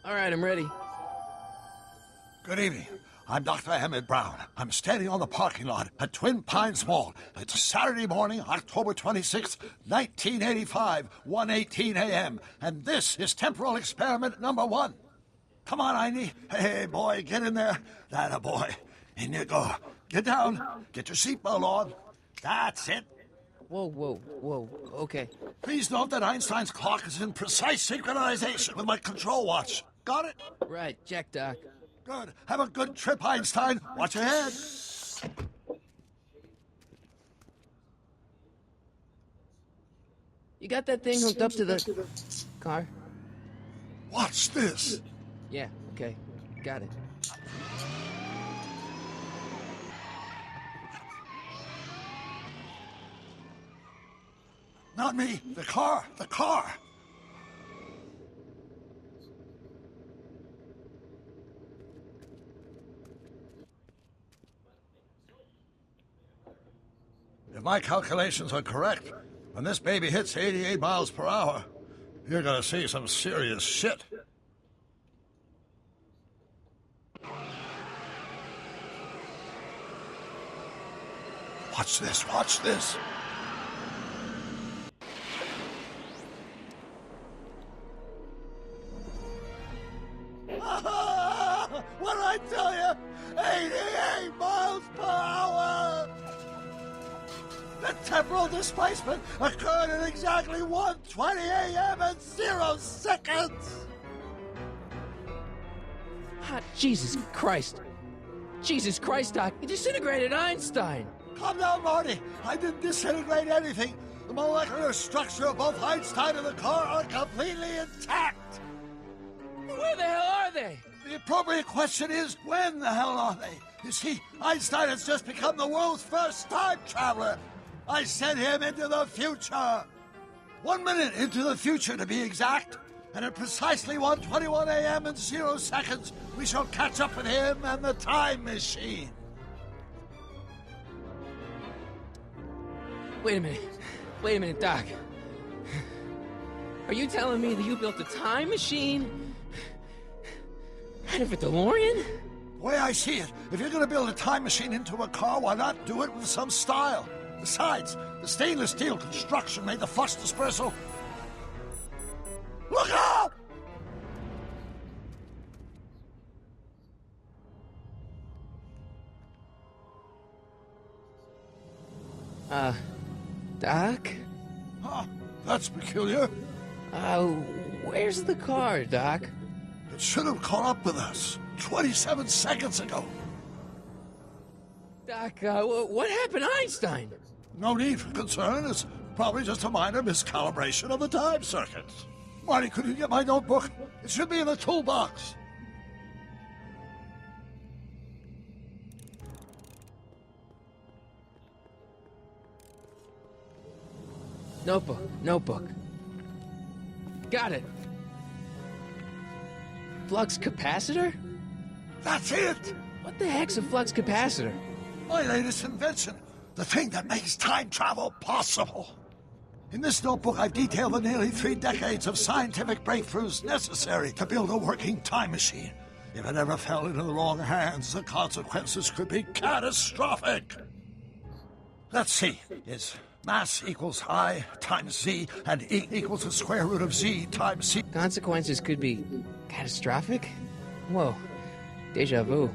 All right, I'm ready. Good evening. I'm Dr. Emmett Brown. I'm standing on the parking lot at Twin Pines Mall. It's Saturday morning, October 26th, 1985, 1:18 a.m. And this is temporal experiment number 1. Come on, Einie. Hey, boy, get in there. That a boy. In you go. Get down. Get your seatbelt on. That's it. Whoa. Okay. Please note that Einstein's clock is in precise synchronization with my control watch. Got it? Right, check, Doc. Good. Have a good trip, Einstein. Watch your head. You got that thing hooked up to the car? Watch this. Yeah, okay. Got it. Not me. The car. The car. If my calculations are correct, when this baby hits 88 miles per hour, you're gonna see some serious shit. Watch this, watch this. What did I tell you? 88 miles per hour! The temporal displacement occurred at exactly 1:20 a.m. and 0 seconds! Hot Jesus Christ. Jesus Christ, Doc. You disintegrated Einstein. Calm down, Marty. I didn't disintegrate anything. The molecular structure of both Einstein and the car are completely intact. Where the hell are they? The appropriate question is, when the hell are they? You see, Einstein has just become the world's first time traveler. I sent him into the future. 1 minute into the future, to be exact. And at precisely 1:21 a.m. and 0 seconds, we shall catch up with him and the time machine. Wait a minute, Doc. Are you telling me that you built a time machine out of a DeLorean? The way I see it, if you're going to build a time machine into a car, why not do it with some style? Besides, the stainless steel construction made the flux dispersal. Look out! Doc? Huh, that's peculiar. Where's the car, Doc? It should have caught up with us 27 seconds ago. Doc, what happened to Einstein? No need for concern. It's probably just a minor miscalibration of the time circuits. Marty, could you get my notebook? It should be in the toolbox. Notebook. Got it. Flux capacitor? That's it! What the heck's a flux capacitor? My latest invention. The thing that makes time travel possible. In this notebook, I've detailed the nearly 3 decades of scientific breakthroughs necessary to build a working time machine. If it ever fell into the wrong hands, the consequences could be catastrophic. Let's see. Is mass equals I times Z, and E equals the square root of Z times C. Consequences could be catastrophic? Whoa. Deja vu.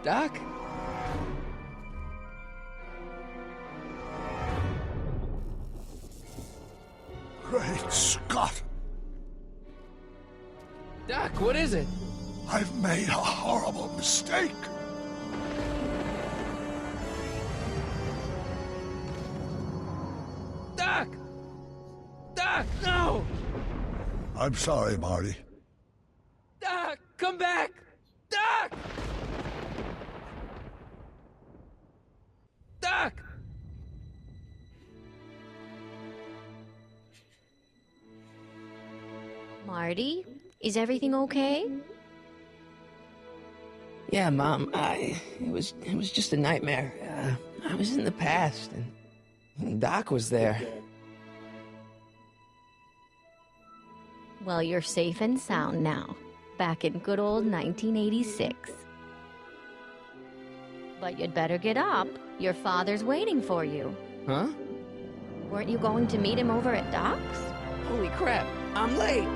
Doc? Great Scott! Doc, what is it? I've made a horrible mistake. Doc! Doc, no! I'm sorry, Marty. Doc, come back! Doc! Doc! Marty, is everything okay? Yeah, Mom, it was just a nightmare. I was in the past, and Doc was there. Well, you're safe and sound now, back in good old 1986. But you'd better get up. Your father's waiting for you. Huh? Weren't you going to meet him over at Doc's? Holy crap, I'm late!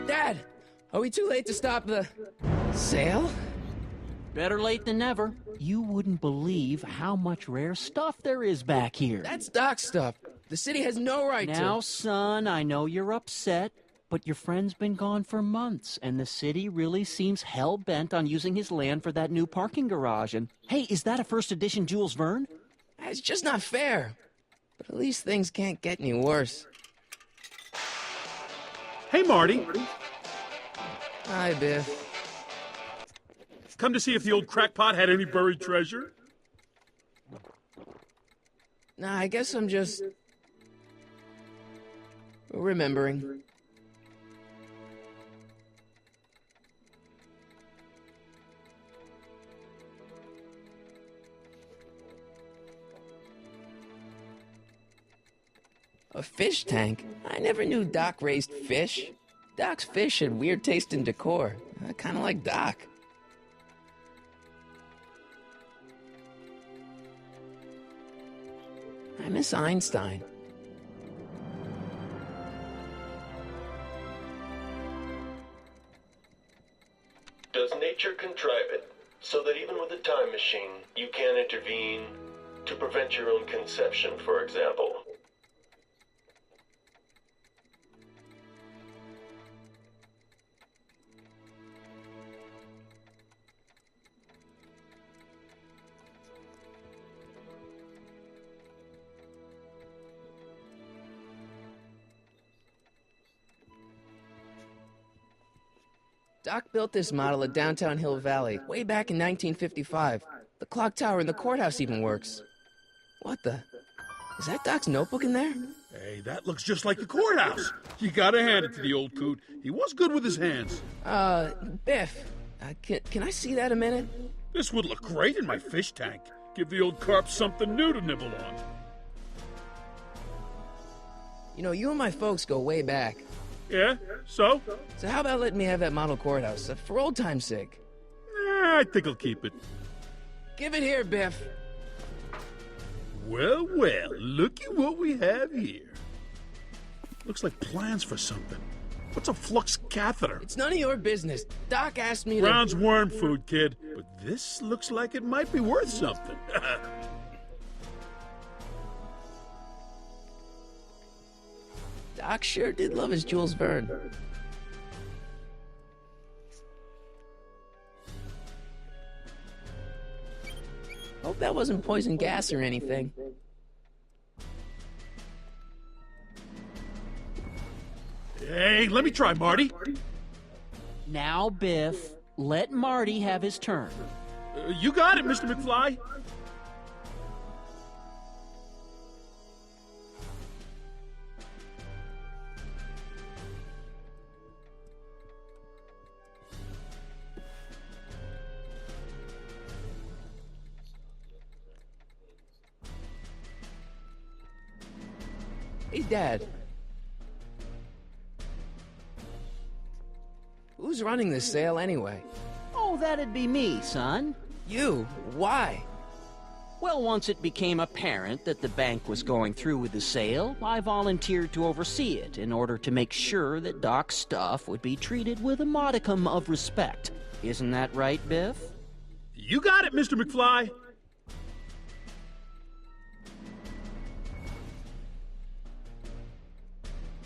Dad! Are we too late to stop the sale? Better late than never. You wouldn't believe how much rare stuff there is back here. That's Doc stuff. The city has no right to... Now, son, I know you're upset, but your friend's been gone for months, and the city really seems hell-bent on using his land for that new parking garage. And, hey, is that a first edition Jules Verne? It's just not fair. But at least things can't get any worse. Hey, Marty. Hi, Biff. Come to see if the old crackpot had any buried treasure? Nah, I guess I'm just... remembering. A fish tank? I never knew Doc raised fish. Doc's fish had weird taste and decor. I kinda like Doc. I miss Einstein. Does nature contrive it so that even with a time machine, you can intervene to prevent your own conception, for example? Doc built this model at downtown Hill Valley way back in 1955. The clock tower in the courthouse even works. What the? Is that Doc's notebook in there? Hey, that looks just like the courthouse. You gotta hand it to the old coot. He was good with his hands. Biff, can I see that a minute? This would look great in my fish tank. Give the old carp something new to nibble on. You know, you and my folks go way back. Yeah? So? So how about letting me have that model courthouse, for old time's sake? I think I'll keep it. Give it here, Biff. Well, well, looky what we have here. Looks like plans for something. What's a flux catheter? It's none of your business. Doc asked me to... Brown's worm food, kid. But this looks like it might be worth something. Doc sure did love his Jules Verne. Hope that wasn't poison gas or anything. Hey, let me try, Marty. Now, Biff, let Marty have his turn. You got it, Mr. McFly. Hey, Dad. Who's running this sale anyway? Oh, that'd be me, son. You? Why? Well, once it became apparent that the bank was going through with the sale, I volunteered to oversee it in order to make sure that Doc's stuff would be treated with a modicum of respect. Isn't that right, Biff? You got it, Mr. McFly.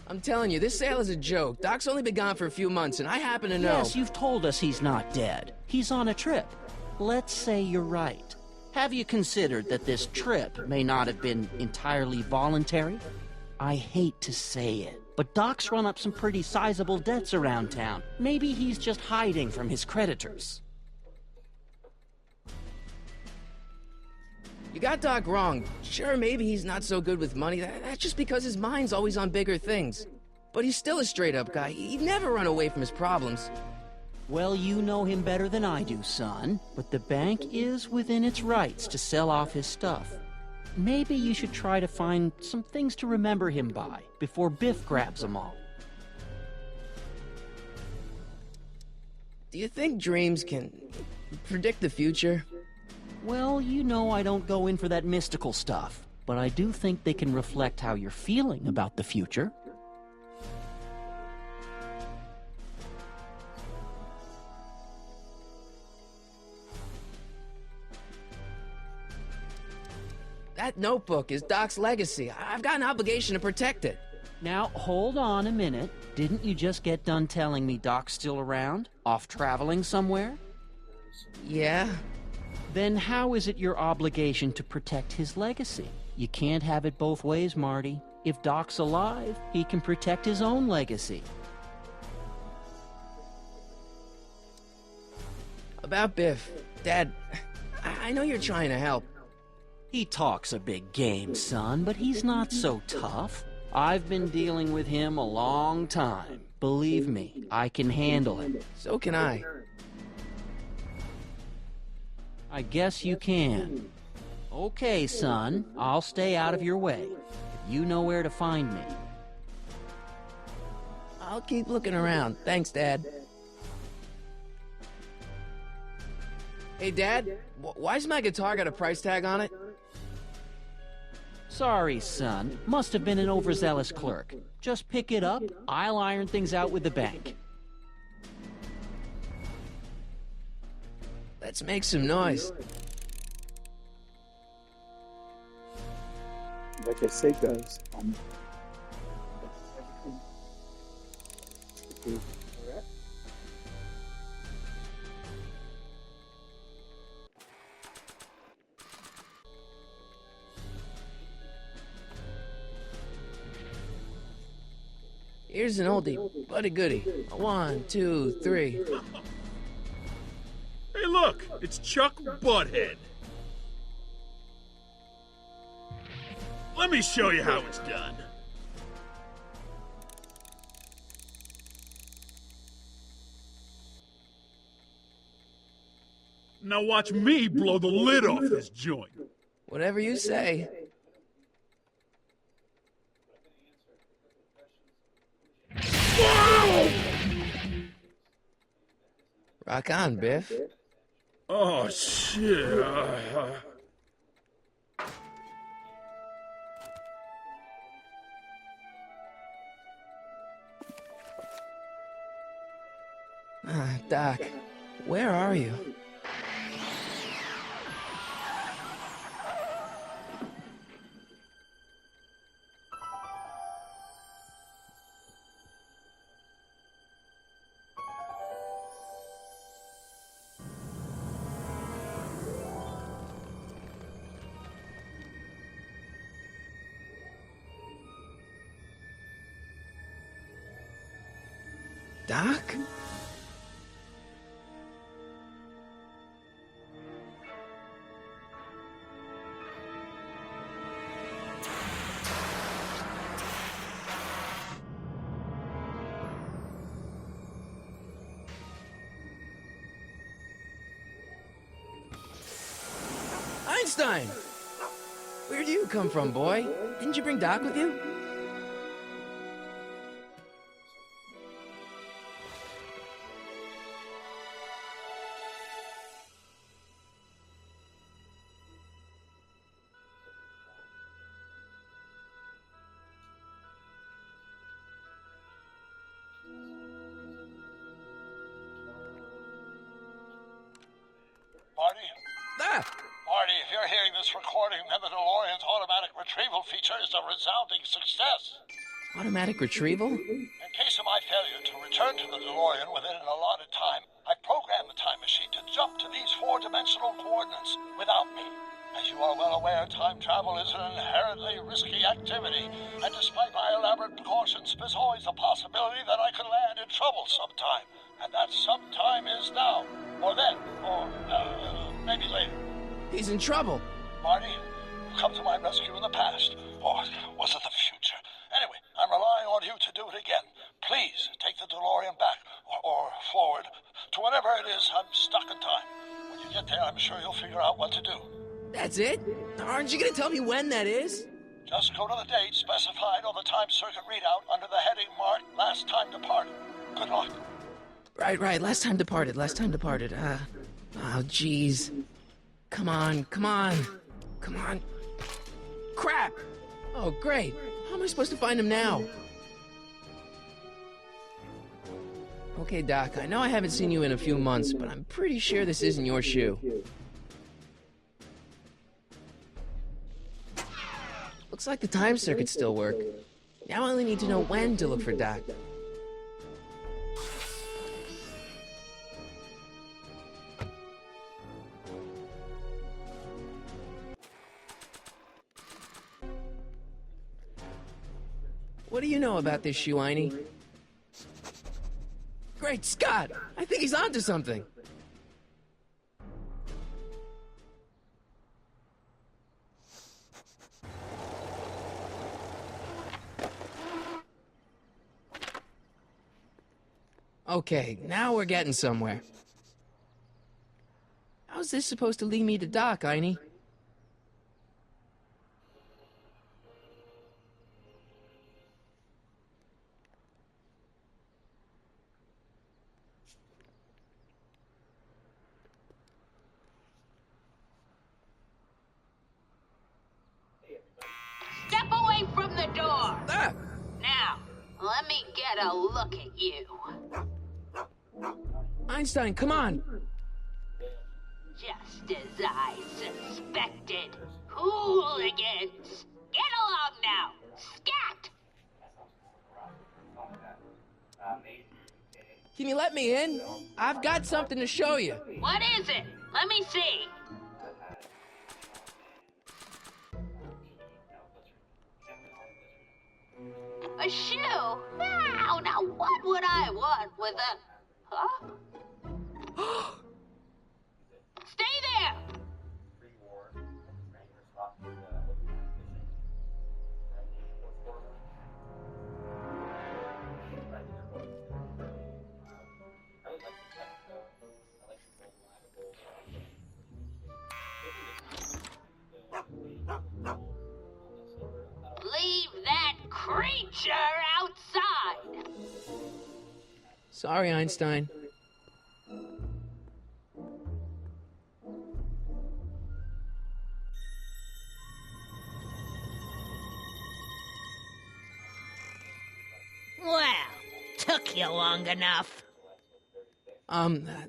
I'm telling you, this sale is a joke. Doc's only been gone for a few months, and I happen to know... Yes, you've told us he's not dead. He's on a trip. Let's say you're right. Have you considered that this trip may not have been entirely voluntary? I hate to say it, but Doc's run up some pretty sizable debts around town. Maybe he's just hiding from his creditors. You got Doc wrong. Sure, maybe he's not so good with money. That's just because his mind's always on bigger things. But he's still a straight-up guy. He'd never run away from his problems. Well, you know him better than I do, son. But the bank is within its rights to sell off his stuff. Maybe you should try to find some things to remember him by before Biff grabs them all. Do you think dreams can predict the future? Well, you know I don't go in for that mystical stuff, but I do think they can reflect how you're feeling about the future. That notebook is Doc's legacy. I've got an obligation to protect it. Now, hold on a minute. Didn't you just get done telling me Doc's still around? Off traveling somewhere? Yeah? Then how is it your obligation to protect his legacy? You can't have it both ways, Marty. If Doc's alive, he can protect his own legacy. About Biff. Dad, I know you're trying to help. He talks a big game, son, but he's not so tough. I've been dealing with him a long time. Believe me, I can handle it. So can I. I guess you can. Okay, son, I'll stay out of your way. You know where to find me. I'll keep looking around. Thanks, Dad. Hey, Dad, why's my guitar got a price tag on it? Sorry, son. Must have been an overzealous clerk. Just pick it up. I'll iron things out with the bank. Let's make some noise. Like I say, guys, Here's an oldie, but a goodie. 1, 2, 3. Hey, look, it's Chuck Butthead. Let me show you how it's done. Now watch me blow the lid off this joint. Whatever you say. Rock on, Biff. Oh, shit. Doc, where are you? Doc? Einstein! Where do you come from, boy? Didn't you bring Doc with you? recording that the DeLorean's automatic retrieval feature is a resounding success. Automatic retrieval? In case of my failure to return to the DeLorean within an allotted time, I programmed the time machine to jump to these four-dimensional coordinates without me. As you are well aware, time travel is an inherently risky activity, and despite my elaborate precautions, there's always a possibility that I could land in trouble sometime. And that sometime is now, or then, or maybe later. He's in trouble. Marty, you come to my rescue in the past, or was it the future? Anyway, I'm relying on you to do it again. Please take the DeLorean back, or forward, to whatever it is I'm stuck in time. When you get there, I'm sure you'll figure out what to do. That's it? Aren't you gonna tell me when that is? Just go to the date specified on the time circuit readout under the heading marked Last Time Departed. Good luck. Right. Last time departed. Oh, jeez. Come on. Crap! Oh, great. How am I supposed to find him now? Okay, Doc, I know I haven't seen you in a few months, but I'm pretty sure this isn't your shoe. Looks like the time circuits still work. Now I only need to know when to look for Doc. What do you know about this shoe, Einie? Great Scott! I think he's onto something! Okay, now we're getting somewhere. How's this supposed to lead me to Doc, Einie? Step away from the door! Ah! Now, let me get a look at you. Einstein, come on! Just as I suspected. Hooligans! Get along now! Scat! Can you let me in? I've got something to show you. What is it? Let me see. A shoe? Now what would I want with a... Huh? Stay there! Leave that creature outside! Sorry, Einstein. Well, took you long enough.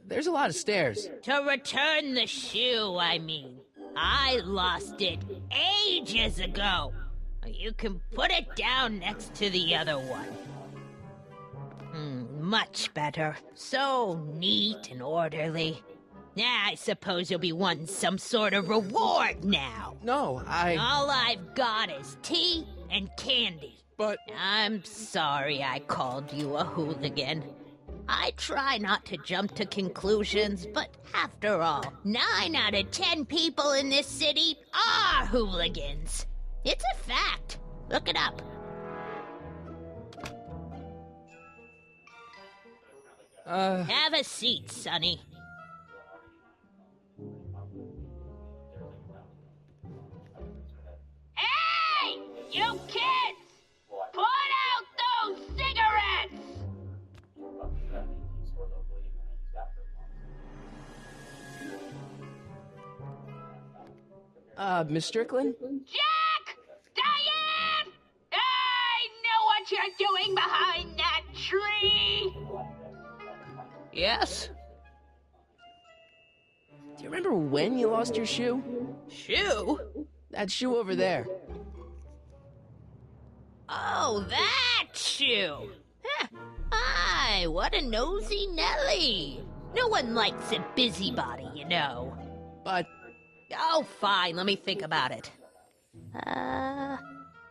There's a lot of stairs. To return the shoe, I mean. I lost it ages ago. You can put it down next to the other one. Much better. So neat and orderly. I suppose you'll be wanting some sort of reward now. No, All I've got is tea and candy. But... I'm sorry I called you a hooligan. I try not to jump to conclusions, but after all, 9 out of 10 people in this city are hooligans. It's a fact. Look it up. Have a seat, Sonny. Hey! You kids! Put out those cigarettes! Miss Strickland? Jack! Diane! I know what you're doing behind that tree! Yes? Do you remember when you lost your shoe? Shoe? That shoe over there. Oh, that shoe! Huh. Hi, what a nosy Nelly! No one likes a busybody, you know. But Oh, fine, let me think about it.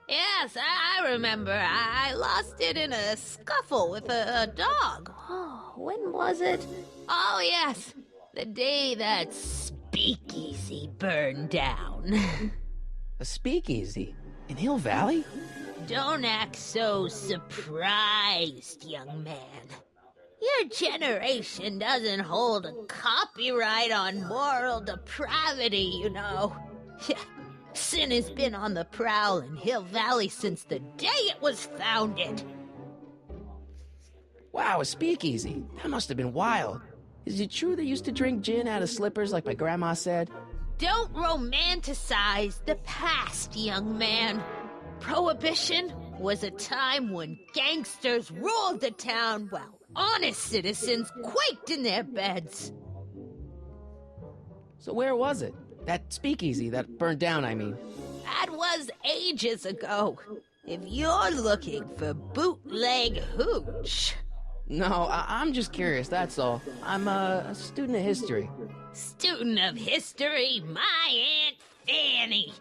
Yes, I remember. I lost it in a scuffle with a dog. Oh, when was it? Oh, yes, the day that speakeasy burned down. a speakeasy in Hill Valley? Don't act so surprised, young man. Your generation doesn't hold a copyright on moral depravity, you know. Sin has been on the prowl in Hill Valley since the day it was founded. Wow, a speakeasy. That must have been wild. Is it true they used to drink gin out of slippers like my grandma said? Don't romanticize the past, young man. Prohibition was a time when gangsters ruled the town while honest citizens quaked in their beds. So where was it? That speakeasy that burned down, I mean. That was ages ago. If you're looking for bootleg hooch. No, I'm just curious, that's all. I'm a student of history. Student of history, my Aunt Fanny.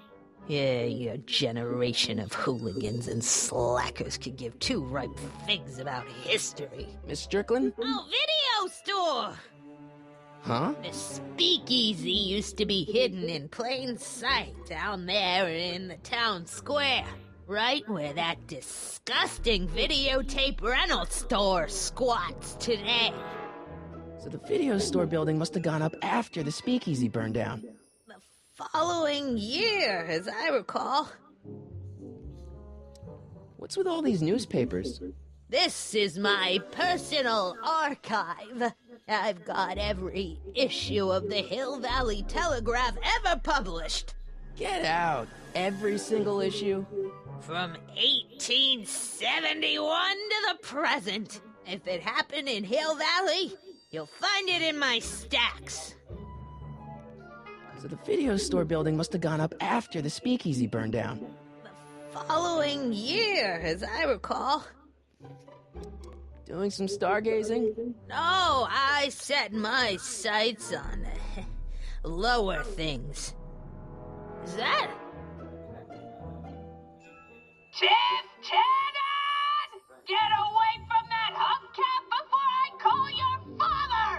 Yeah, your generation of hooligans and slackers could give two ripe figs about history. Miss Strickland? Oh, video store! Huh? The speakeasy used to be hidden in plain sight down there in the town square. Right where that disgusting videotape rental store squats today. So the video store building must have gone up after the speakeasy burned down. The following year, as I recall. What's with all these newspapers? This is my personal archive. I've got every issue of the Hill Valley Telegraph ever published. Get out. Every single issue? From 1871 to the present. If it happened in Hill Valley, you'll find it in my stacks. So the video store building must have gone up after the speakeasy burned down. The following year, as I recall. Doing some stargazing? No, I set my sights on lower things. Is that? Tenant! Get away from that hubcap before I call your father!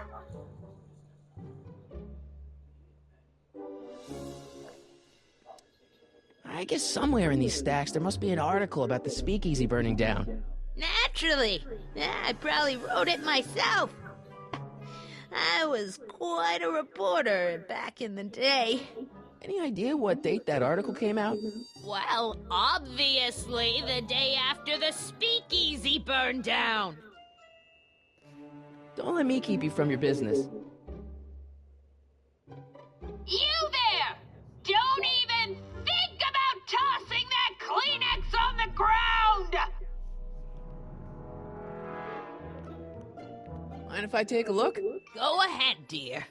I guess somewhere in these stacks there must be an article about the speakeasy burning down. Naturally. I probably wrote it myself. I was quite a reporter back in the day. Any idea what date that article came out? Well, obviously the day after the speakeasy burned down. Don't let me keep you from your business. You there! Don't even think about tossing that Kleenex on the ground! Mind if I take a look? Go ahead, dear.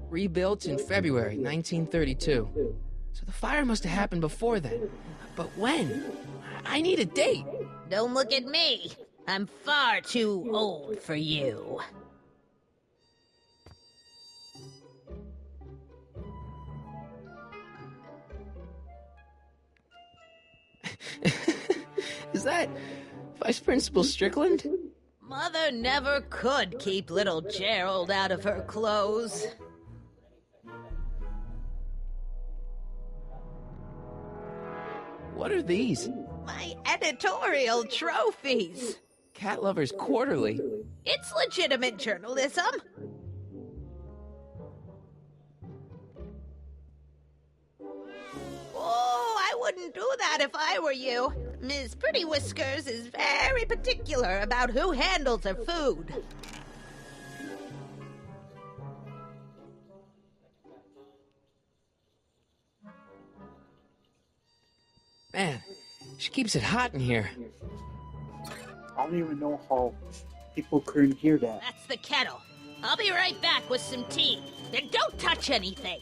Rebuilt in February 1932. So the fire must have happened before then. But when? I need a date. Don't look at me. I'm far too old for you. Is that Vice Principal Strickland? Mother never could keep little Gerald out of her clothes. What are these? My editorial trophies. Cat Lovers Quarterly. It's legitimate journalism. Oh, I wouldn't do that if I were you. Ms. Pretty Whiskers is very particular about who handles her food. Man, She keeps it hot in here. I don't even know how people couldn't hear that. That's the kettle. I'll be right back with some tea. And don't touch anything.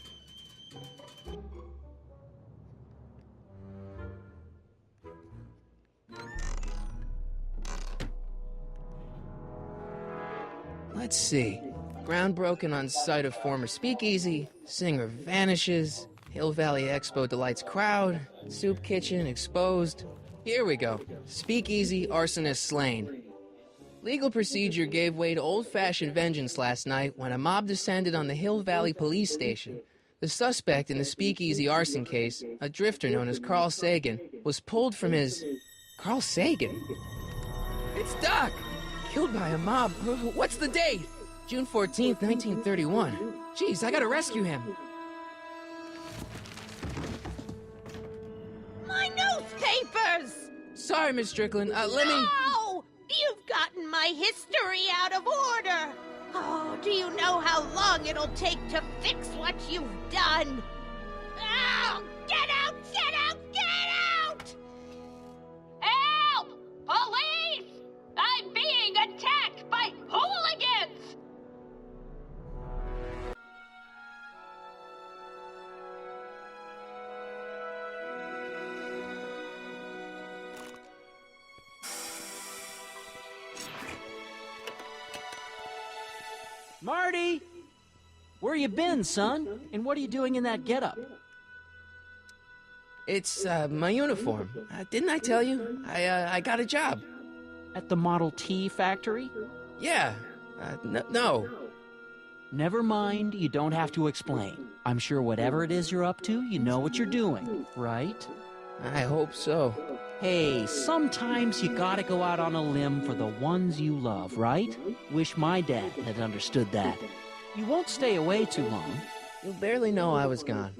Let's see. Ground broken on site of former speakeasy. Singer vanishes. Hill Valley Expo delights crowd. Soup kitchen exposed. Here we go. Speakeasy arsonist slain. Legal procedure gave way to old-fashioned vengeance last night when a mob descended on the Hill Valley Police Station. The suspect in the speakeasy arson case, a drifter known as Carl Sagan, was pulled from his... Carl Sagan? It's Doc! Killed by a mob. What's the date? June 14th, 1931. Jeez, I gotta rescue him. My newspapers! Sorry, Miss Strickland. Let me... No! You've gotten my history out of order! Oh, do you know how long it'll take to fix what you've done? Oh, get out! Get out! Get out! Help! Police! I'm being attacked by hooligans! Marty! Where you been, son? And what are you doing in that getup? It's, my uniform. Didn't I tell you? I got a job. At the Model T factory? Yeah. No. Never mind, you don't have to explain. I'm sure whatever it is you're up to, you know what you're doing, right? I hope so. Hey, sometimes you gotta go out on a limb for the ones you love, right? Wish my dad had understood that. You won't stay away too long. You'll barely know I was gone.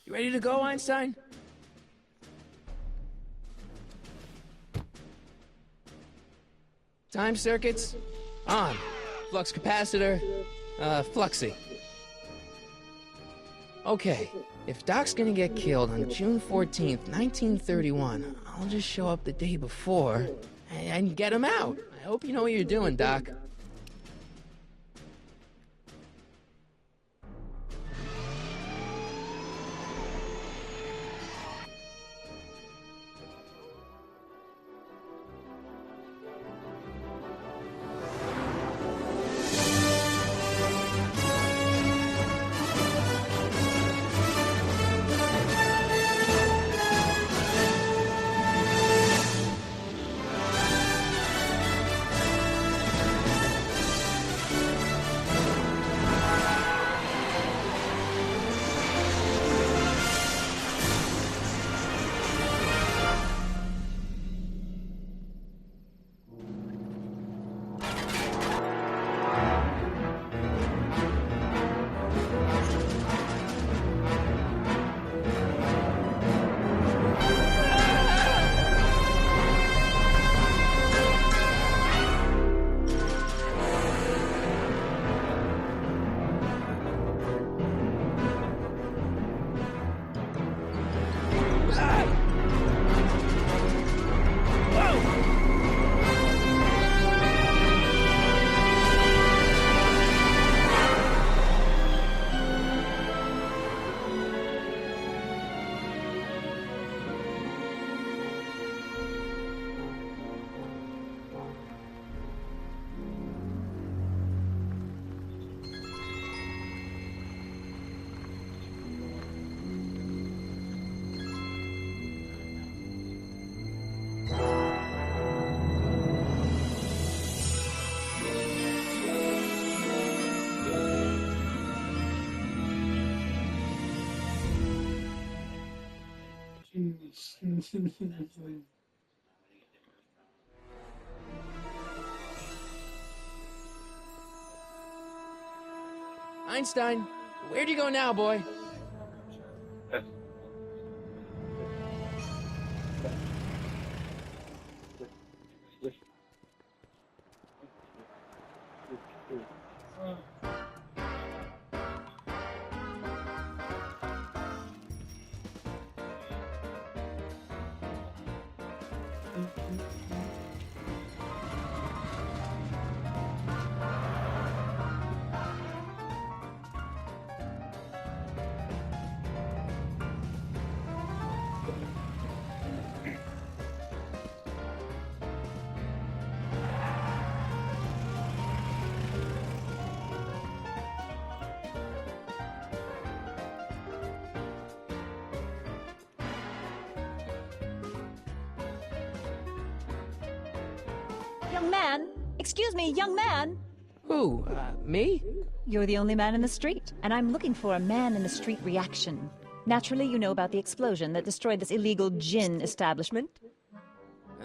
You ready to go, Einstein? Time circuits? On. Flux capacitor? Fluxy. Okay, if Doc's gonna get killed on June 14th, 1931, I'll just show up the day before and get him out. I hope you know what you're doing, Doc. Einstein, where'd you go now, boy? Young man! Excuse me, young man! Who, me? You're the only man in the street, and I'm looking for a man-in-the-street reaction. Naturally, you know about the explosion that destroyed this illegal gin establishment.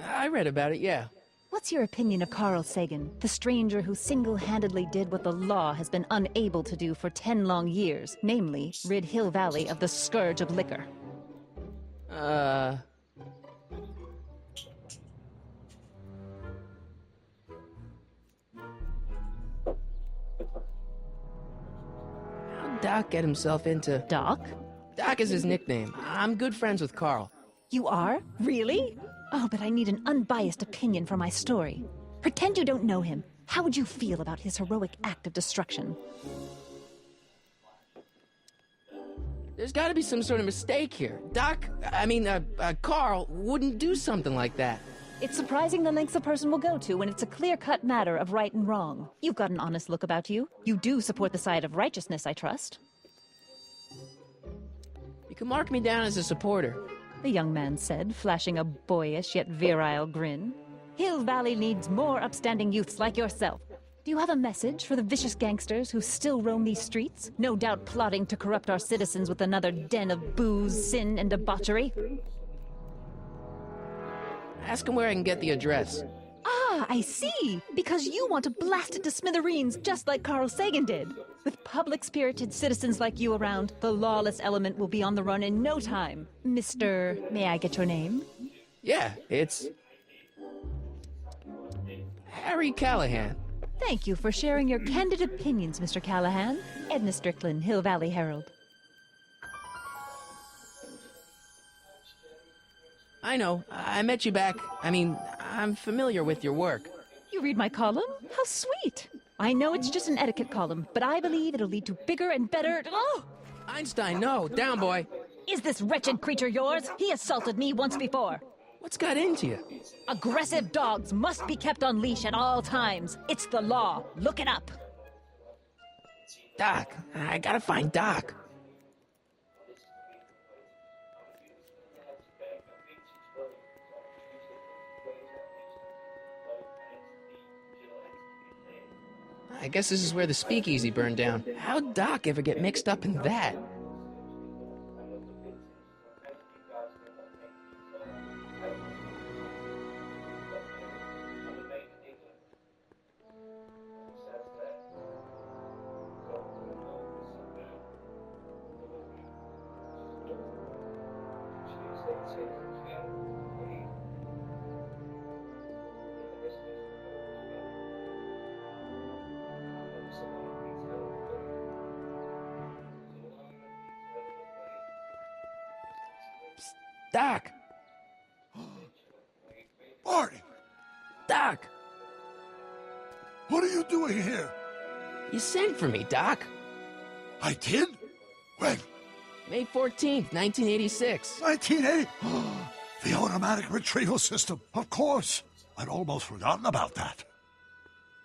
I read about it, yeah. What's your opinion of Carl Sagan, the stranger who single-handedly did what the law has been unable to do for 10 long years, namely, rid Hill Valley of the scourge of liquor? How'd Doc get himself into... Doc? Doc is his nickname. I'm good friends with Carl. You are? Really? Oh, but I need an unbiased opinion for my story. Pretend you don't know him. How would you feel about his heroic act of destruction? There's gotta be some sort of mistake here. Carl wouldn't do something like that. It's surprising the lengths a person will go to when it's a clear-cut matter of right and wrong. You've got an honest look about you. You do support the side of righteousness, I trust. You can mark me down as a supporter. The young man said, flashing a boyish yet virile grin. Hill Valley needs more upstanding youths like yourself. Do you have a message for the vicious gangsters who still roam these streets, no doubt plotting to corrupt our citizens with another den of booze, sin, and debauchery? Ask him where I can get the address. Ah, I see! Because you want to blast it to smithereens just like Carl Sagan did. With public-spirited citizens like you around, the lawless element will be on the run in no time. Mr. May I get your name? Yeah, it's... Harry Callahan. Thank you for sharing your candid opinions, Mr. Callahan. Edna Strickland, Hill Valley Herald. I know. I met you back. I'm familiar with your work. You read my column? How sweet! I know it's just an etiquette column, but I believe it'll lead to bigger and better... Oh! Einstein, no. Down, boy. Is this wretched creature yours? He assaulted me once before. What's got into you? Aggressive dogs must be kept on leash at all times. It's the law. Look it up. Doc. I gotta find Doc. I guess this is where the speakeasy burned down. How'd Doc ever get mixed up in that? Doc! Marty! Doc! What are you doing here? You sent for me, Doc. I did? When? May 14th, 1986. 1980? The automatic retrieval system. Of course. I'd almost forgotten about that.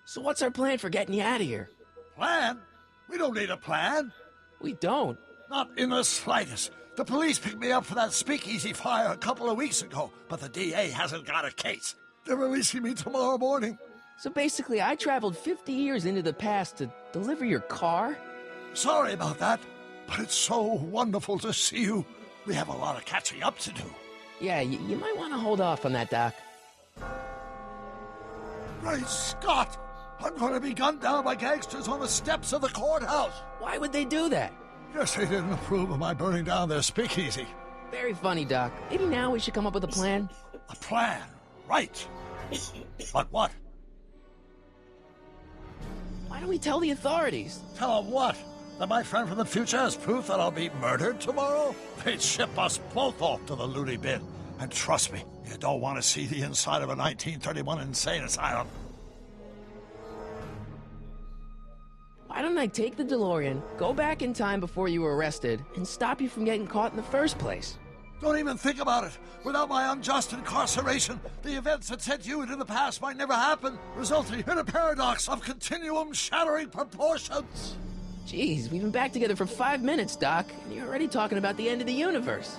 So what's our plan for getting you out of here? Plan? We don't need a plan. We don't. Not in the slightest. The police picked me up for that speakeasy fire a couple of weeks ago, but the DA hasn't got a case. They're releasing me tomorrow morning. So basically, I traveled 50 years into the past to deliver your car? Sorry about that, but it's so wonderful to see you. We have a lot of catching up to do. Yeah, you might want to hold off on that, Doc. Great Scott! I'm going to be gunned down by gangsters on the steps of the courthouse. Why would they do that? Guess they didn't approve of my burning down their speakeasy. Very funny, Doc. Maybe now we should come up with a plan. A plan? Right. But what? Why don't we tell the authorities? Tell them what? That my friend from the future has proof that I'll be murdered tomorrow? They'd ship us both off to the loony bin. And trust me, you don't want to see the inside of a 1931 insane asylum. Why don't I take the DeLorean, go back in time before you were arrested, and stop you from getting caught in the first place? Don't even think about it. Without my unjust incarceration, the events that sent you into the past might never happen, resulting in a paradox of continuum-shattering proportions. Jeez, we've been back together for 5 minutes, Doc, and you're already talking about the end of the universe.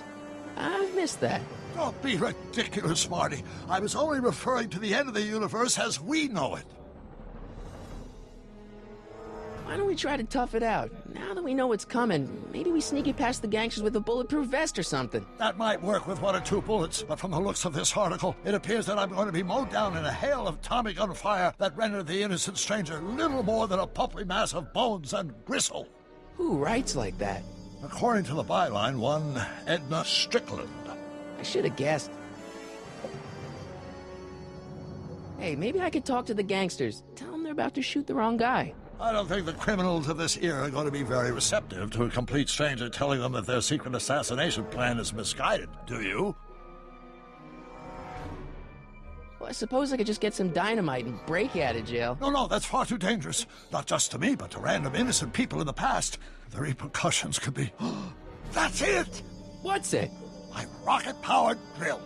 I've missed that. Don't be ridiculous, Marty. I was only referring to the end of the universe as we know it. Why don't we try to tough it out? Now that we know what's coming, maybe we sneak it past the gangsters with a bulletproof vest or something. That might work with 1 or 2 bullets, but from the looks of this article, it appears that I'm going to be mowed down in a hail of Tommy gun fire that rendered the innocent stranger little more than a pulpy mass of bones and gristle. Who writes like that? According to the byline, one Edna Strickland. I should have guessed. Hey, maybe I could talk to the gangsters. Tell them they're about to shoot the wrong guy. I don't think the criminals of this era are going to be very receptive to a complete stranger telling them that their secret assassination plan is misguided, do you? Well, I suppose I could just get some dynamite and break you out of jail. No, that's far too dangerous. Not just to me, but to random innocent people in the past. The repercussions could be... That's it! What's it? My rocket-powered drill.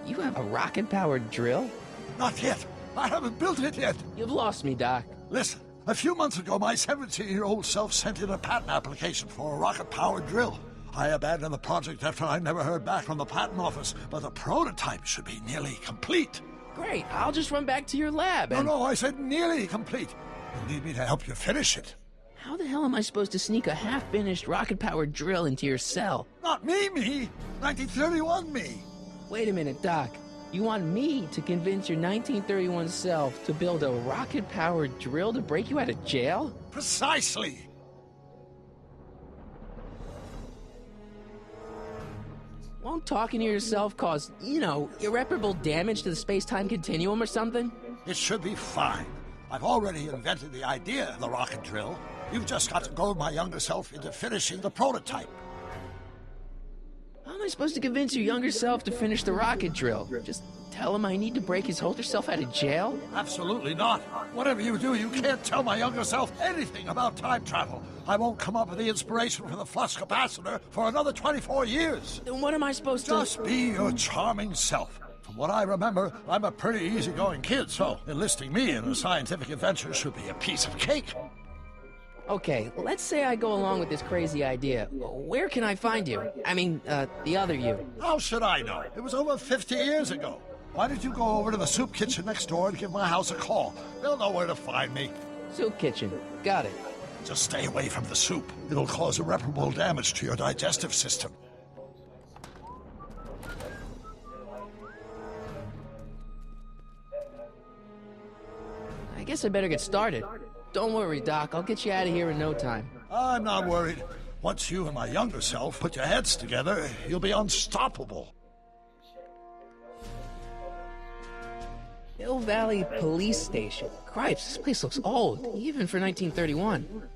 You have a rocket-powered drill? Not yet. I haven't built it yet. You've lost me, Doc. Listen, a few months ago, my 17-year-old self sent in a patent application for a rocket-powered drill. I abandoned the project after I never heard back from the patent office, but the prototype should be nearly complete. Great, I'll just run back to your lab and... No, I said nearly complete. You need me to help you finish it. How the hell am I supposed to sneak a half-finished rocket-powered drill into your cell? Not me! 1931 me! Wait a minute, Doc. You want me to convince your 1931 self to build a rocket-powered drill to break you out of jail? Precisely! Won't talking to yourself cause, irreparable damage to the space-time continuum or something? It should be fine. I've already invented the idea of the rocket drill. You've just got to goad my younger self into finishing the prototype. How am I supposed to convince your younger self to finish the rocket drill? Just tell him I need to break his older self out of jail? Absolutely not. Whatever you do, you can't tell my younger self anything about time travel. I won't come up with the inspiration for the flux capacitor for another 24 years. Then what am I supposed to... Just be your charming self. From what I remember, I'm a pretty easygoing kid, so enlisting me in a scientific adventure should be a piece of cake. Okay, let's say I go along with this crazy idea. Where can I find you? I mean, the other you. How should I know? It was over 50 years ago. Why don't you go over to the soup kitchen next door and give my house a call? They'll know where to find me. Soup kitchen. Got it. Just stay away from the soup. It'll cause irreparable damage to your digestive system. I guess I better get started. Don't worry, Doc. I'll get you out of here in no time. I'm not worried. Once you and my younger self put your heads together, you'll be unstoppable. Hill Valley Police Station. Cripes, this place looks old, even for 1931.